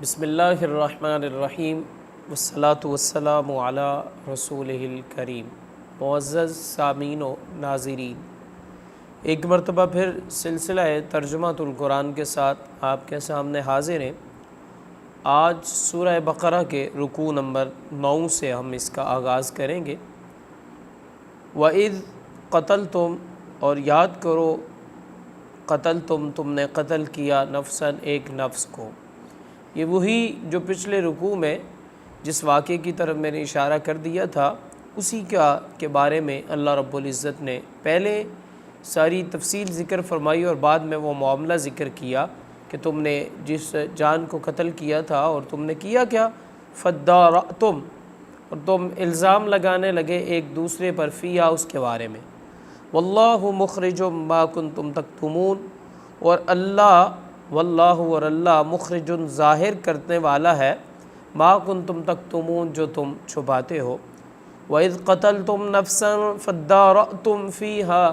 بسم اللہ الرحمن الرحیم والصلاة والسلام علی رسولہ الکریم۔ معزز سامعین و ناظرین، ایک مرتبہ پھر سلسلہ ترجمۃ القرآن کے ساتھ آپ کے سامنے حاضر ہیں۔ آج سورہ بقرہ کے رکوع نمبر 9 سے ہم اس کا آغاز کریں گے۔ وَإِذْ قَتَلْتُمْ، اور یاد کرو، قتلتم، تم نے قتل کیا، نفساً، ایک نفس کو۔ یہ وہی جو پچھلے رکوع میں جس واقعے کی طرف میں نے اشارہ کر دیا تھا، اسی کے بارے میں اللہ رب العزت نے پہلے ساری تفصیل ذکر فرمائی اور بعد میں وہ معاملہ ذکر کیا کہ تم نے جس جان کو قتل کیا تھا اور تم نے کیا کیا، فَدَّارَأْتُمْ، اور تم الزام لگانے لگے ایک دوسرے پر، فیہا، اس کے بارے میں، وَاللَّهُ مُخْرِجٌ مَا كُنْتُمْ تَكْتُمُونَ، اور اللہ مخرج، ظاہر کرنے والا ہے، ما کنتم تکتمون، جو تم چھپاتے ہو۔ وَإِذْ قَتَلْتُمْ نَفْسًا فَادَّارَأْتُمْ فِيهَا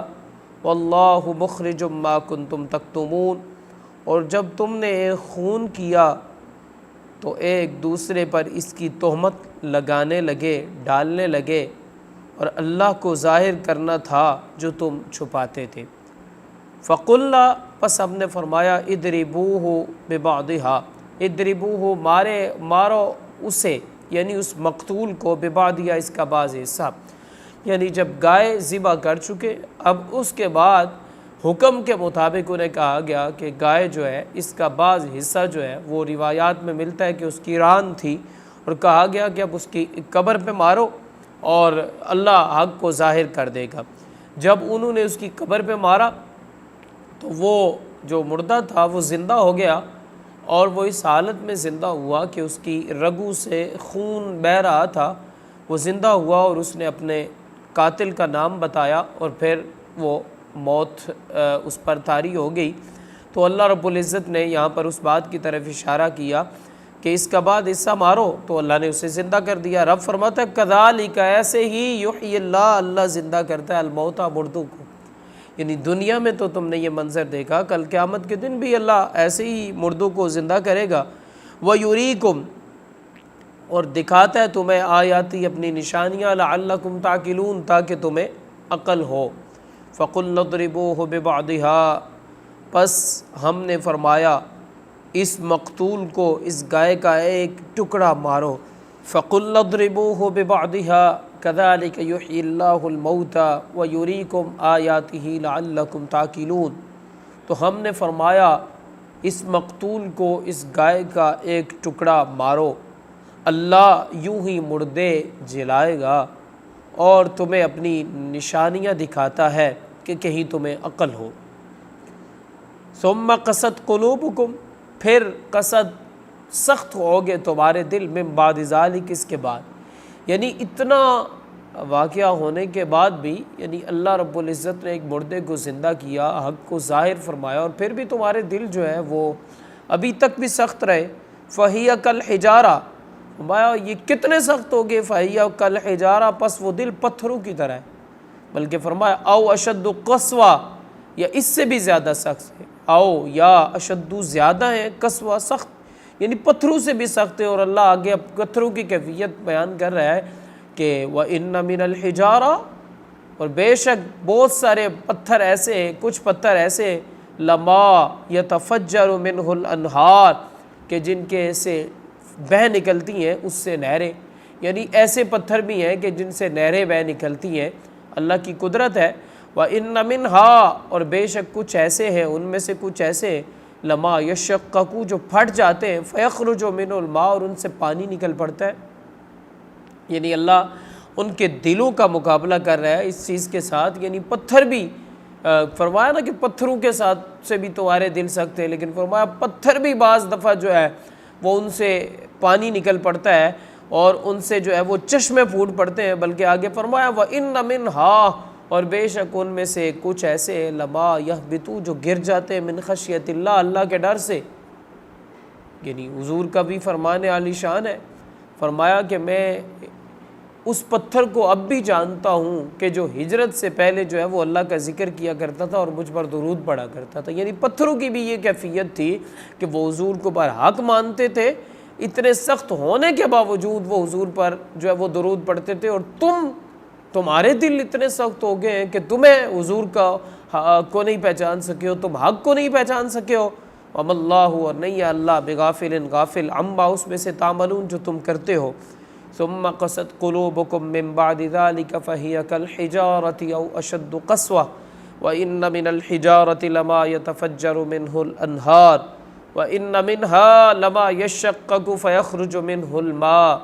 وَاللَّهُ مُخْرِجٌ مَا كُنْتُمْ تَكْتُمُونَ، اور جب تم نے ایک خون کیا تو ایک دوسرے پر اس کی تہمت لگانے لگے، ڈالنے لگے، اور اللہ کو ظاہر کرنا تھا جو تم چھپاتے تھے۔ فَقُلْنَا، پس ہم نے فرمایا، اِضْرِبُوهُ بِبَعْضِهَا، اِضْرِبُوهُ، مارو اسے، یعنی اس مقتول کو، بِبَعْضِهَا، اس کا بعض حصہ، یعنی جب گائے ذبح کر چکے، اب اس کے بعد حکم کے مطابق انہیں کہا گیا کہ گائے جو ہے اس کا بعض حصہ جو ہے وہ روایات میں ملتا ہے کہ اس کی ران تھی، اور کہا گیا کہ اب اس کی قبر پہ مارو اور اللہ حق کو ظاہر کر دے گا۔ جب انہوں نے اس کی قبر پہ مارا تو وہ جو مردہ تھا وہ زندہ ہو گیا، اور وہ اس حالت میں زندہ ہوا کہ اس کی رگوں سے خون بہہ رہا تھا۔ وہ زندہ ہوا اور اس نے اپنے قاتل کا نام بتایا، اور پھر وہ موت اس پر طاری ہو گئی۔ تو اللہ رب العزت نے یہاں پر اس بات کی طرف اشارہ کیا کہ اس کا بعد حصہ مارو، تو اللہ نے اسے زندہ کر دیا۔ رب فرماتا ہے، کذالک، ایسے ہی، یحیی اللہ زندہ کرتا ہے، الموتیٰ، مردوں کو، یعنی دنیا میں تو تم نے یہ منظر دیکھا، کل قیامت کے دن بھی اللہ ایسے ہی مردوں کو زندہ کرے گا۔ وَيُرِيكُمْ، اور دکھاتا ہے تمہیں، آیاتی، اپنی نشانیاں، لعلکم تعقلون، تاکہ تمہیں عقل ہو۔ فَقُلْنَا اضْرِبُوهُ بِبَعْضِهَا، پس ہم نے فرمایا اس مقتول کو، اس گائے کا ایک ٹکڑا مارو۔ فَقُلْنَا اضْرِبُوهُ بِبَعْضِهَا كَذَلِكَ يُحْيِي اللَّهُ الْمَوْتَى وَيُرِيكُمْ آيَاتِهِ لَعَلَّكُمْ تَعْقِلُونَ، تو ہم نے فرمایا اس مقتول کو، اس گائے کا ایک ٹکڑا مارو، اللہ یوں ہی مردے جلائے گا اور تمہیں اپنی نشانیاں دکھاتا ہے کہ کہیں تمہیں عقل ہو۔ ثُمَّ قَسَتْ قُلُوبُكُمْ، پھر قسد، سخت ہوگے تمہارے دل، من بعد ذالک، اس کے بعد، یعنی اتنا واقعہ ہونے کے بعد بھی، یعنی اللہ رب العزت نے ایک مردے کو زندہ کیا، حق کو ظاہر فرمایا، اور پھر بھی تمہارے دل جو ہے وہ ابھی تک بھی سخت رہے۔ فَهِيَ كَالْحِجَارَةِ، فرمایا یہ کتنے سخت ہو گئے، فَهِيَ كَالْحِجَارَةِ، پس وہ دل پتھروں کی طرح ہے، بلکہ فرمایا او اشد قسوہ، یا اس سے بھی زیادہ سخت ہے، او یا اشد، زیادہ ہے، قسوہ، سخت، یعنی پتھروں سے بھی سخت ہے۔ اور اللہ آگے اب پتھروں کی کیفیت بیان کر رہا ہے کہ وَإِنَّ مِنَ الْحِجَارَةِ، اور بے شک بہت سارے پتھر ایسے، کچھ پتھر ایسے، لَمَا يَتَفَجَّرُ مِنْهُ الْأَنْهَارُ، کہ جن کے سے بہہ نکلتی ہیں اس سے نہریں، یعنی ایسے پتھر بھی ہیں کہ جن سے نہریں بہہ نکلتی ہیں، اللہ کی قدرت ہے۔ وَإِنَّ مِنْهَا، اور بے شک کچھ ایسے ہیں، ان میں سے کچھ ایسے، لَمَا يَشَّقَّقُ، جو پھٹ جاتے ہیں، فَيَخْرُجُ مِنْهُ الْمَاءُ، اور ان سے پانی نکل پڑتا ہے، یعنی اللہ ان کے دلوں کا مقابلہ کر رہا ہے اس چیز کے ساتھ، یعنی پتھر بھی، فرمایا نا کہ پتھروں کے ساتھ سے بھی تمہارے دل سخت ہے، لیکن فرمایا پتھر بھی بعض دفعہ جو ہے وہ ان سے پانی نکل پڑتا ہے، اور ان سے جو ہے وہ چشمے پھوٹ پڑتے ہیں، بلکہ آگے فرمایا وَإِنَّ مِنْهَا، اور بے شک ان میں سے کچھ ایسے، لَمَا يَهْبِطُ، جو گر جاتے ہیں، من خشیت اللہ، اللہ کے ڈر سے، یعنی حضور کا بھی فرمان عالی شان ہے، فرمایا کہ میں اس پتھر کو اب بھی جانتا ہوں کہ جو ہجرت سے پہلے جو ہے وہ اللہ کا ذکر کیا کرتا تھا اور مجھ پر درود پڑھا کرتا تھا۔ یعنی پتھروں کی بھی یہ کیفیت تھی کہ وہ حضور کو برحق مانتے تھے، اتنے سخت ہونے کے باوجود وہ حضور پر جو ہے وہ درود پڑھتے تھے، اور تمہارے دل اتنے سخت ہو گئے ہیں کہ تمہیں حضور کو نہیں پہچان سکے ہو، تم حق کو نہیں پہچان سکے ہو۔ وَمَا اللَّهُ، اور نہیں ہے اللہ، بِغَافِلٍ غافل، عَمَّا اس میں سے تَعْمَلُونَ جو تم کرتے ہو۔ ثُمَّ قَسَتْ قُلُوبُكُم مِّن بَعْدِ ذَلِكَ فَهِيَ كَالْحِجَارَةِ أَوْ أَشَدُّ قَسْوَةً وَإِنَّ مِنَ الْحِجَارَةِ لَمَا يَتَفَجَّرُ مِنْهُ الْأَنْهَارُ وَإِنَّ مِنْهَا لَمَا يَشَّقَّقُ فَيَخْرُجُ مِنْهُ الْمَاءُ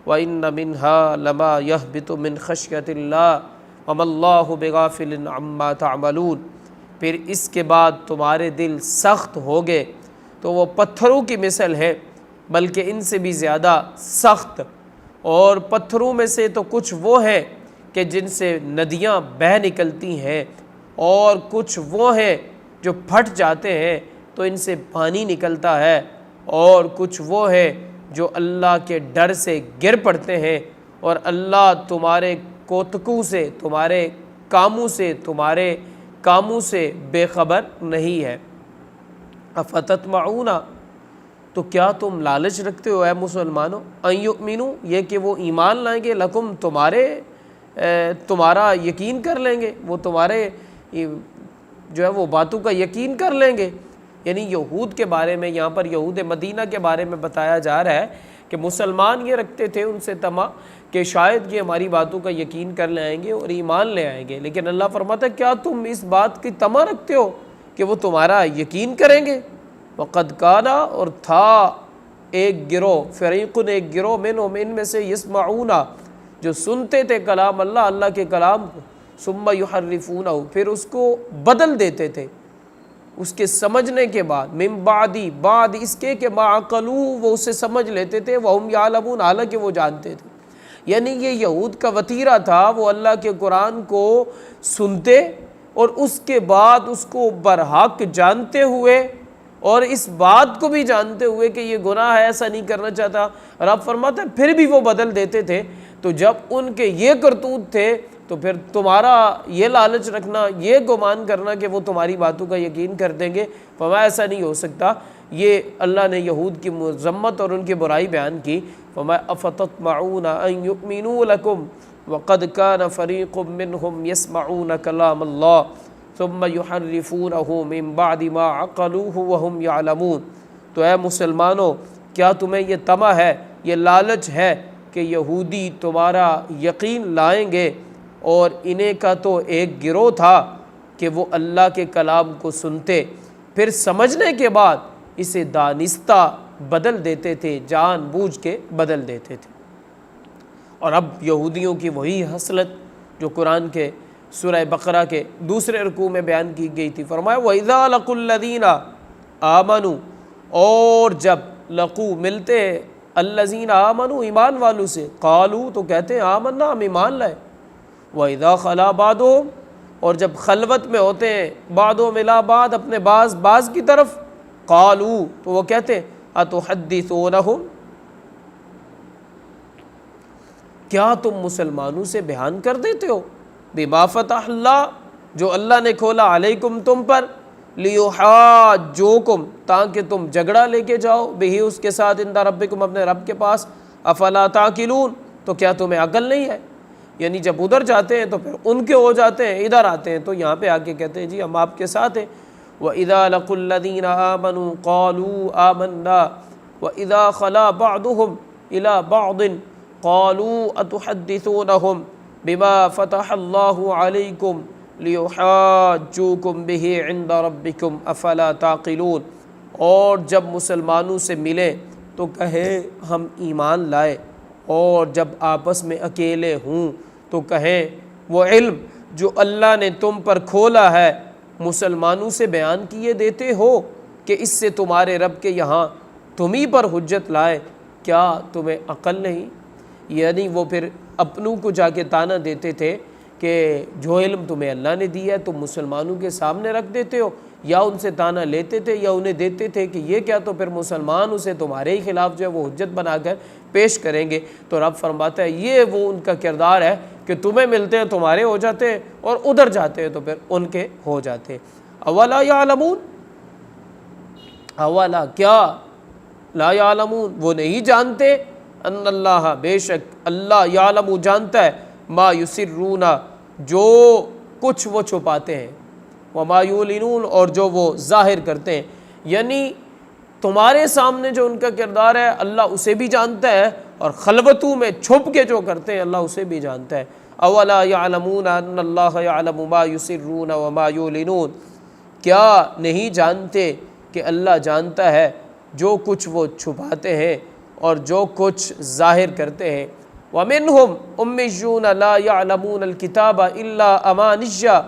وَإِنَّ مِنْهَا لَمَا يَهْبِطُ مِنْ خَشْيَةِ اللَّهِ وَمَا اللَّهُ بِغَافِلٍ عَمَّا تَعْمَلُونَ۔ پھر اس کے بعد تمہارے دل سخت ہو گئے تو وہ پتھروں کی مثل ہے، بلکہ ان سے بھی زیادہ سخت، اور پتھروں میں سے تو کچھ وہ ہیں کہ جن سے ندیاں بہہ نکلتی ہیں، اور کچھ وہ ہیں جو پھٹ جاتے ہیں تو ان سے پانی نکلتا ہے، اور کچھ وہ ہے جو اللہ کے ڈر سے گر پڑتے ہیں، اور اللہ تمہارے کوتکوں سے، تمہارے کاموں سے بے خبر نہیں ہے۔ افتطمعون، تو کیا تم لالچ رکھتے ہو اے مسلمانوں، ان یؤمنوا، یہ کہ وہ ایمان لائیں گے، لکم، تمہارا یقین کر لیں گے، وہ تمہارے جو ہے وہ باتوں کا یقین کر لیں گے۔ یعنی یہود کے بارے میں یہاں پر یہود مدینہ کے بارے میں بتایا جا رہا ہے کہ مسلمان یہ رکھتے تھے ان سے طمع کہ شاید یہ ہماری باتوں کا یقین کر لے آئیں گے اور ایمان لے آئیں گے، لیکن اللہ فرماتا ہے کیا تم اس بات کی طمع رکھتے ہو کہ وہ تمہارا یقین کریں گے؟ وَقَدْ كَانَ، اور تھا ایک گروہ، فریقن، ایک گروہ، منہم، ان میں سے، یسمعون، جو سنتے تھے کلام اللہ کے کلام کو، ثم یحرفونہ، پھر اس کو بدل دیتے تھے اس کے سمجھنے کے بعد، من بعد اس کے کہ ما عقلوہ، وہ اسے سمجھ لیتے تھے، وہم یعلمون، حالانکہ وہ جانتے تھے۔ یعنی یہ یہود کا وتیرہ تھا، وہ اللہ کے قرآن کو سنتے اور اس کے بعد اس کو برحق جانتے ہوئے، اور اس بات کو بھی جانتے ہوئے کہ یہ گناہ ہے، ایسا نہیں کرنا چاہتا، اور آپ فرماتے ہیں پھر بھی وہ بدل دیتے تھے۔ تو جب ان کے یہ کرتوت تھے تو پھر تمہارا یہ لالچ رکھنا، یہ گمان کرنا کہ وہ تمہاری باتوں کا یقین کر دیں گے، فرمایا ایسا نہیں ہو سکتا۔ یہ اللہ نے یہود کی مذمت اور ان کی برائی بیان کی۔ فرمایا افتطمعون ان یؤمنوا لکم وقد کان فریق منہم یسمعون کلام اللہ ثم یحرفونہ من بعد ما عقلوہ وہم یعلمون۔ تو اے مسلمانوں، کیا تمہیں یہ طمع ہے، یہ لالچ ہے کہ یہودی تمہارا یقین لائیں گے؟ اور انہیں کا تو ایک گروہ تھا کہ وہ اللہ کے کلام کو سنتے، پھر سمجھنے کے بعد اسے دانستہ بدل دیتے تھے، جان بوجھ کے بدل دیتے تھے۔ اور اب یہودیوں کی وہی حسلت جو قرآن کے سورہ بقرہ کے دوسرے رکوع میں بیان کی گئی تھی۔ فرمایا وَإِذَا لَقُوا الَّذِينَ آمَنُوا، اور جب لقو ملتے الَّذِينَ آمَنُوا، ایمان والوں سے، قالوا، تو کہتے ہیں آمنا، ہم ایمان لائے، وَإِذَا خَلَا بَعْضُهُمْ، اور جب خلوت میں ہوتے ہیں بعضهم إِلَىٰ بعض، اپنے بعض کی طرف، قالوا، تو وہ کہتے ہیں أَتُحَدِّثُونَهُمْ، کیا تم مسلمانوں سے بیان کر دیتے ہو، بِمَا فَتَحَ اللَّهُ، جو اللہ نے کھولا، علیکم، تم پر، لِيُحَاجُّوكُمْ، تاکہ تم جھگڑا لے کے جاؤ، بِهِ، اس کے ساتھ، عند ربکم، اپنے رب کے پاس، افلا تعقلون، تو کیا تمہیں عقل نہیں ہے؟ یعنی جب ادھر جاتے ہیں تو پھر ان کے ہو جاتے ہیں، ادھر آتے ہیں تو یہاں پہ آ کے کہتے ہیں جی ہم آپ کے ساتھ ہیں۔ وَإِذَا لَقُوا الَّذِينَ آمَنُوا قَالُوا آمَنَّا وَإِذَا خَلَا بَعْضُهُمْ إِلَىٰ بَعْضٍ قَالُوا أَتُحَدِّثُونَهُمْ بِمَا فَتَحَ اللَّهُ عَلَيْكُمْ لِيُحَاجُّوكُمْ بِهِ عِندَ رَبِّكُمْ أَفَلَا تَعْقِلُونَ، اور جب مسلمانوں سے ملیں تو کہیں ہم ایمان لائے، اور جب آپس میں اکیلے ہوں تو کہیں وہ علم جو اللہ نے تم پر کھولا ہے مسلمانوں سے بیان کیے دیتے ہو کہ اس سے تمہارے رب کے یہاں تمہیں پر حجت لائے، کیا تمہیں عقل نہیں؟ یعنی وہ پھر اپنوں کو جا کے تانا دیتے تھے کہ جو علم تمہیں اللہ نے دیا ہے تم مسلمانوں کے سامنے رکھ دیتے ہو، یا ان سے تانا لیتے تھے یا انہیں دیتے تھے کہ یہ کیا، تو پھر مسلمان اسے تمہارے ہی خلاف جو ہے وہ حجت بنا کر پیش کریں گے۔ تو رب فرماتا ہے یہ وہ ان کا کردار ہے کہ تمہیں ملتے ہیں تمہارے ہو جاتے ہیں، اور ادھر جاتے ہیں تو پھر ان کے ہو جاتے ہیں۔ اولا یعلمون، اولا کیا لا یعلمون وہ نہیں جانتے، ان اللہ بے شک اللہ یعلم جانتا ہے، ما یسرون جو کچھ وہ چھپاتے ہیں، وما یعلنون اور جو وہ ظاہر کرتے ہیں، یعنی تمہارے سامنے جو ان کا کردار ہے اللہ اسے بھی جانتا ہے، اور خلوتوں میں چھپ کے جو کرتے ہیں اللہ اسے بھی جانتا ہے۔ اولا یعلمون ان اللہ یعلم ما یسرون وما یعلنون، کیا نہیں جانتے کہ اللہ جانتا ہے جو کچھ وہ چھپاتے ہیں اور جو کچھ ظاہر کرتے ہیں۔ ومنہم امیون لا یعلمون الکتاب الا امانیہ،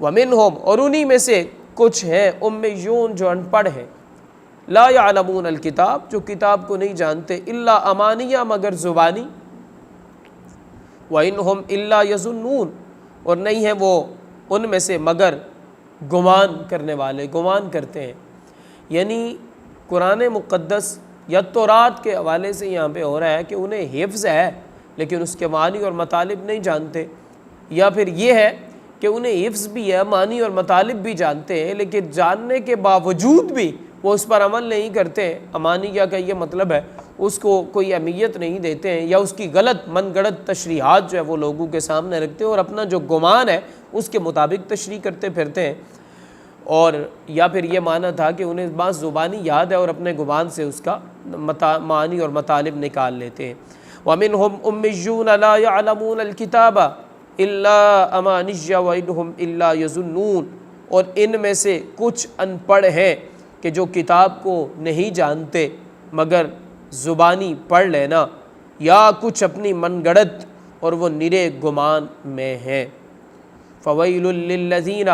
ومنہم اور انہی میں سے کچھ ہیں امیون جو ان پڑھ ہیں، لا یعلمون الکتاب جو کتاب کو نہیں جانتے، الا امانیہ مگر زبانی، وانہم الا یظنون اور نہیں ہیں وہ ان میں سے مگر گمان کرنے والے، گمان کرتے ہیں۔ یعنی قرآن مقدس یا تورات کے حوالے سے یہاں پہ ہو رہا ہے کہ انہیں حفظ ہے لیکن اس کے معنی اور مطالب نہیں جانتے، یا پھر یہ ہے کہ انہیں حفظ بھی ہے، معنی اور مطالب بھی جانتے ہیں لیکن جاننے کے باوجود بھی وہ اس پر عمل نہیں کرتے ہیں۔ امانیہ کا یہ مطلب ہے اس کو کوئی اہمیت نہیں دیتے ہیں، یا اس کی غلط من گڑت تشریحات جو ہے وہ لوگوں کے سامنے رکھتے ہیں اور اپنا جو گمان ہے اس کے مطابق تشریح کرتے پھرتے ہیں۔ اور یا پھر یہ معنی تھا کہ انہیں بعض زبانی یاد ہے اور اپنے گمان سے اس کا معنی اور مطالب نکال لیتے ہیں۔ وَمِنْهُمْ أُمِّيُّونَ لَا يَعْلَمُونَ الْكِتَابَ إِلَّا أَمَانِيَّ وَإِنْهُمْ إِلَّا يَظُنُّونَ اور ان میں سے کچھ ان پڑھ ہیں کہ جو کتاب کو نہیں جانتے مگر زبانی پڑھ لینا، یا کچھ اپنی من گڑت اور وہ نرے گمان میں ہیں۔ فَوَيْلٌ لِّلَّذِينَ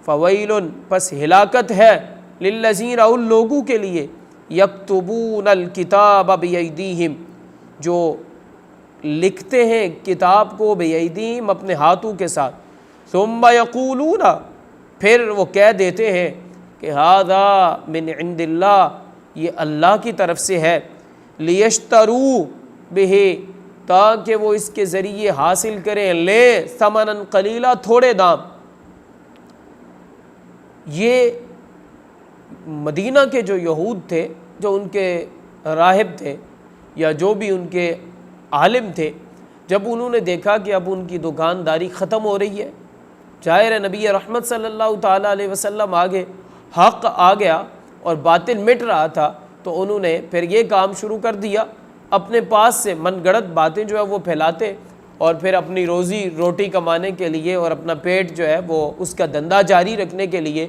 فویل پس ہلاکت ہے، للذین ان لوگوں کے لیے، یکتبون الکتاب بیدیہم جو لکھتے ہیں کتاب کو، بیدیہم اپنے ہاتھوں کے ساتھ، ثم یقولون پھر وہ کہہ دیتے ہیں کہ ھذا من عند اللہ یہ اللہ کی طرف سے ہے، لیشتروا بہ تاکہ وہ اس کے ذریعے حاصل کریں، لے ثمنا قلیلا تھوڑے دام۔ یہ مدینہ کے جو یہود تھے، جو ان کے راہب تھے یا جو بھی ان کے عالم تھے، جب انہوں نے دیکھا کہ اب ان کی دکانداری ختم ہو رہی ہے، ظاہر نبی رحمت صلی اللہ تعالیٰ علیہ وسلم آگے حق آ گیا اور باطل مٹ رہا تھا، تو انہوں نے پھر یہ کام شروع کر دیا، اپنے پاس سے من گڑت باتیں جو ہے وہ پھیلاتے اور پھر اپنی روزی روٹی کمانے کے لیے اور اپنا پیٹ جو ہے وہ اس کا دھندا جاری رکھنے کے لیے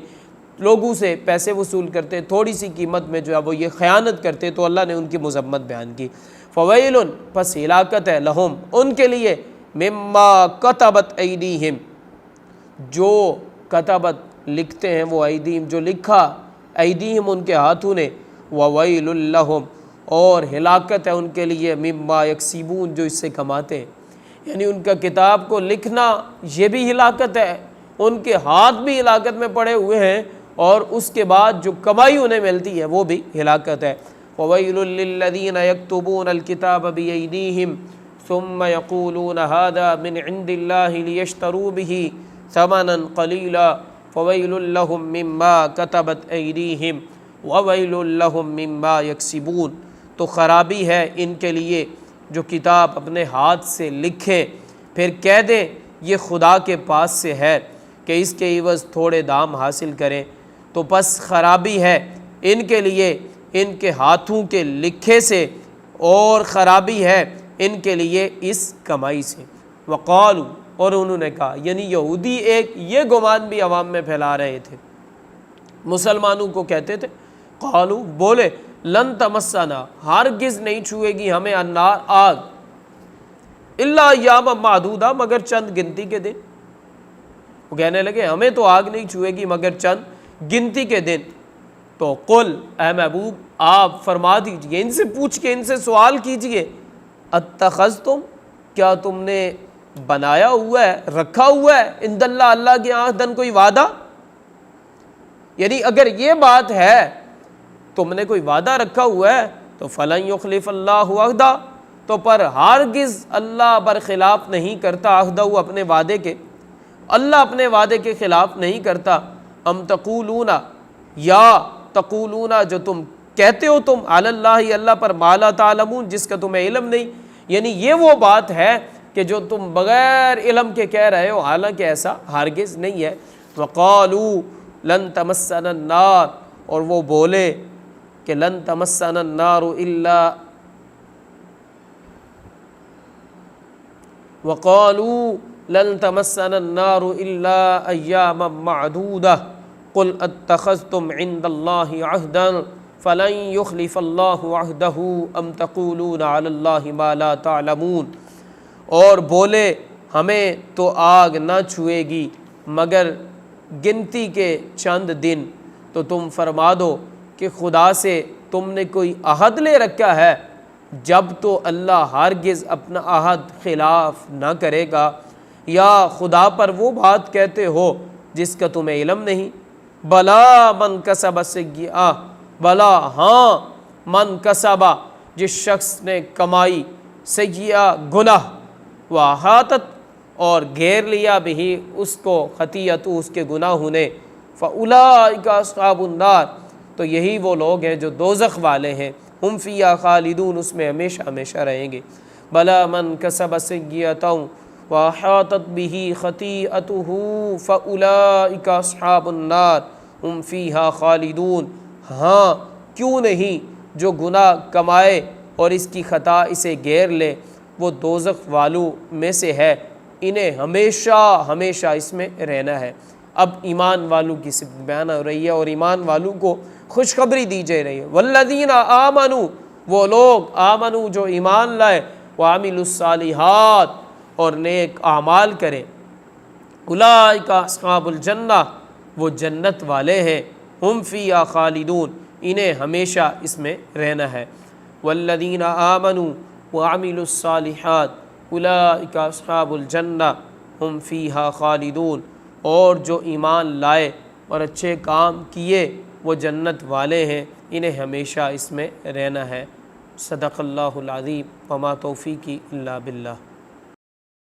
لوگوں سے پیسے وصول کرتے، تھوڑی سی قیمت میں جو ہے وہ یہ خیانت کرتے، تو اللہ نے ان کی مذمت بیان کی۔ فویل پس ہلاکت ہے، لہم ان کے لیے، مما کتبت ایدیہم جو کتبت لکھتے ہیں وہ، ایدیہم جو لکھا، ایدیہم ان کے ہاتھوں نے، وویل لہم اور ہلاکت ہے ان کے لیے، مما یکسبون جو اس سے کماتے ہیں۔ یعنی ان کا کتاب کو لکھنا یہ بھی ہلاکت ہے، ان کے ہاتھ بھی ہلاکت میں پڑے ہوئے ہیں، اور اس کے بعد جو کمائی انہیں ملتی ہے وہ بھی ہلاکت ہے۔ وَوَيْلٌ لِّلَّذِينَ يَكْتُبُونَ الْكِتَابَ بِأَيْدِيهِمْ ثُمَّ يَقُولُونَ هَذَا مِنْ عِنْدِ اللَّهِ لِيَشْتَرُوا بِهِ ثَمَنًا قَلِيلًا فَوَيْلٌ لَّهُم مِّمَّا كَتَبَتْ أَيْدِيهِمْ وَوَيْلٌ لَّهُم مِّمَّا يَكْسِبُونَ تو خرابی ہے ان کے لیے جو کتاب اپنے ہاتھ سے لکھیں پھر کہہ دیں یہ خدا کے پاس سے ہے کہ اس کے عوض تھوڑے دام حاصل کریں، تو پس خرابی ہے ان کے لیے ان کے ہاتھوں کے لکھے سے، اور خرابی ہے ان کے لیے اس کمائی سے۔ وقالوا اور انہوں نے کہا، یعنی یہودی ایک یہ گمان بھی عوام میں پھیلا رہے تھے، مسلمانوں کو کہتے تھے، قالوا بولے، لن تمسنا ہرگز نہیں چھوئے گی ہمیں النار آگ، الا ایاما معدودہ مگر چند گنتی کے دن۔ وہ کہنے لگے ہمیں تو آگ نہیں چھوئے گی مگر چند گنتی کے دن۔ تو قل اے محبوب آپ فرما دیجئے، ان سے پوچھ کے ان سے سوال کیجئے، اتخذتم کیا تم نے بنایا ہوا ہے، رکھا ہوا ہے، عند اللہ اللہ کے ہاں عہدن کوئی وعدہ، یعنی اگر یہ بات ہے تم نے کوئی وعدہ رکھا ہوا ہے تو فلن یخلف اللہ عہدہ، تو پر ہرگز اللہ برخلاف نہیں کرتا عہدہ اپنے وعدے کے، اللہ اپنے وعدے کے خلاف نہیں کرتا۔ ام تقولون یا تقولون جو تم کہتے ہو تم علی اللہ اللہ پر ما لا تعلمون جس کا تمہیں علم نہیں، یعنی یہ وہ بات ہے کہ جو تم بغیر علم کے کہہ رہے ہو، حالانکہ ایسا ہرگز نہیں ہے۔ وقالوا لن تمسنا النار، اور وہ بولے کہ لن تمسنا النار الا وقالوا لن تمسنا النار الا ایاما معدودہ قل اتخذتم عند اللہ عہدا فلن یخلف اللہ عہدہ ام تقولون علی اللہ ما لا تعلمون، اور بولے ہمیں تو آگ نہ چھوئے گی مگر گنتی کے چند دن، تو تم فرما دو کہ خدا سے تم نے کوئی عہد لے رکھا ہے، جب تو اللہ ہرگز اپنا عہد خلاف نہ کرے گا، یا خدا پر وہ بات کہتے ہو جس کا تمہیں علم نہیں۔ بلا من کسب سیئہ، بلا ہاں من کسبہ جس شخص نے کمائی سیئہ گناہ، واحاطت اور گھیر لیا بھی اس کو خطیئت اس کے گناہوں نے، فاولئک اصحاب النار تو یہی وہ لوگ ہیں جو دوزخ والے ہیں، ہم فیہا خالدون اس میں ہمیشہ ہمیشہ رہیں گے۔ بلا من کسب سیئۃ واحاطت به خطیئتہ فاولئک اصحاب النار ہم فیہا خالدون، ہاں کیوں نہیں جو گناہ کمائے اور اس کی خطا اسے گھیر لے وہ دوزخ والوں میں سے ہے، انہیں ہمیشہ ہمیشہ اس میں رہنا ہے۔ اب ایمان والوں کی صفت بیان ہو رہی ہے اور ایمان والوں کو خوشخبری دی جا رہی ہے۔ والذین آمنوا، وہ لوگ آمنوا جو ایمان لائے، وعملوا الصالحات اور نیک اعمال کریں، اولئک اصحاب الجنہ وہ جنت والے ہیں، ہم فیہا خالدون انہیں ہمیشہ اس میں رہنا ہے۔ والذین آمنوا وعملوا الصالحات اولئک اصحاب الجنہ ہم فیہا خالدون، اور جو ایمان لائے اور اچھے کام کیے وہ جنت والے ہیں، انہیں ہمیشہ اس میں رہنا ہے۔ صدق اللہ العظیم وما توفیقی الا باللہ۔